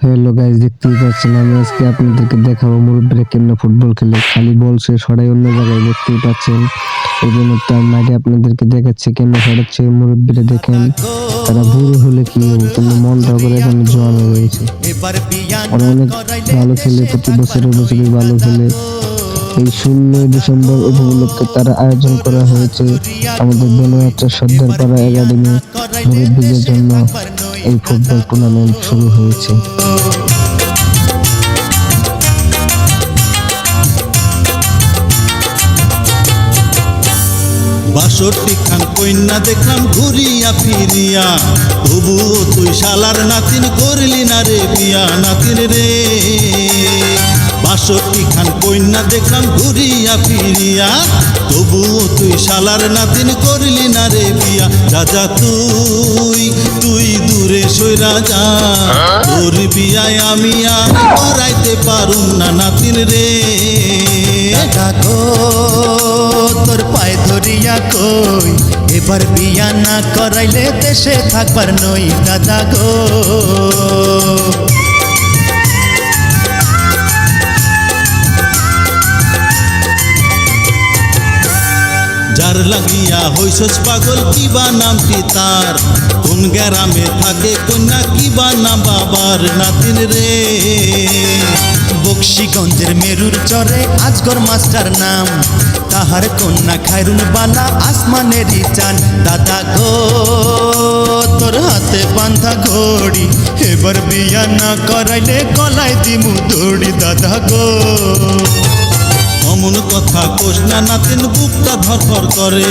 Hello guys, দেখতেই পাচ্ছেন আমি আজকে আপনাদেরকে দেখাবো মুরব্বীরা কেমনে ফুটবল খেলে। খালি বল সে সরাই অন্য জায়গায়, দেখতেই পাচ্ছেন। এই জন্য তার মাঠে আপনাদেরকে দেখাচ্ছে কেমনে সরাচ্ছে। মুরব্বীরা দেখেন, তারা বুড়ো হলে কি হবে, কিন্তু মনটা করে এখানে জোয়ান হয়ে রয়েছে। ওরা অনেক ভালো খেলে, প্রতি বছরের ভালো খেলে। এই 16 ডিসেম্বর উপলক্ষে তারা আয়োজন করা হয়েছে আমাদের বেনুয়াচা সর্দারপাড়া একাডেমি মুরব্বীদের জন্য। এই ফুটবল টুর্নামেন্ট শুরু হয়েছে। বাষট্টি খান কন্যা দেখলাম ঘুরিয়া ফিরিয়া, তবুও তুই শালার নাতিন করলি না রে বিয়া নাতিন রে। বাষট্টি খান কন্যা দেখলাম ঘুরিয়া ফিরিয়া, তবুও তুই শালার নাতিন করলি না রে বিয়া। রাজা তুই দূরে সইরা যা, তোর বিয়ায় আমি করাইতে পারুম না নাতিন রে। তোর পায়ে ধরিয়া কই, এবার বিয়া না করাইলে দেশে থাকবার নই দাদা গো। যার লাগিয়া হইছস পাগল, কিবা নামটি তার, কোন গ্রামে থাকে কন্যা, কিবা নাম বাবার নাতিন রে। বক্সিগঞ্জের মেরুর চরে আজগর মাস্টার নাম, তাহার কন্যা খায়রুন বালা আসমানেরই চান। দাদা গো তোর হাতে বান্ধা ঘড়ি, এবার বিয়া না করাইলে গলায় দিমু দড়ি দাদা গো। অমন কথা কোস না নাতিন, বুকটা ধরফর করে,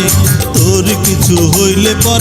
তোর কিছু হইলে পরে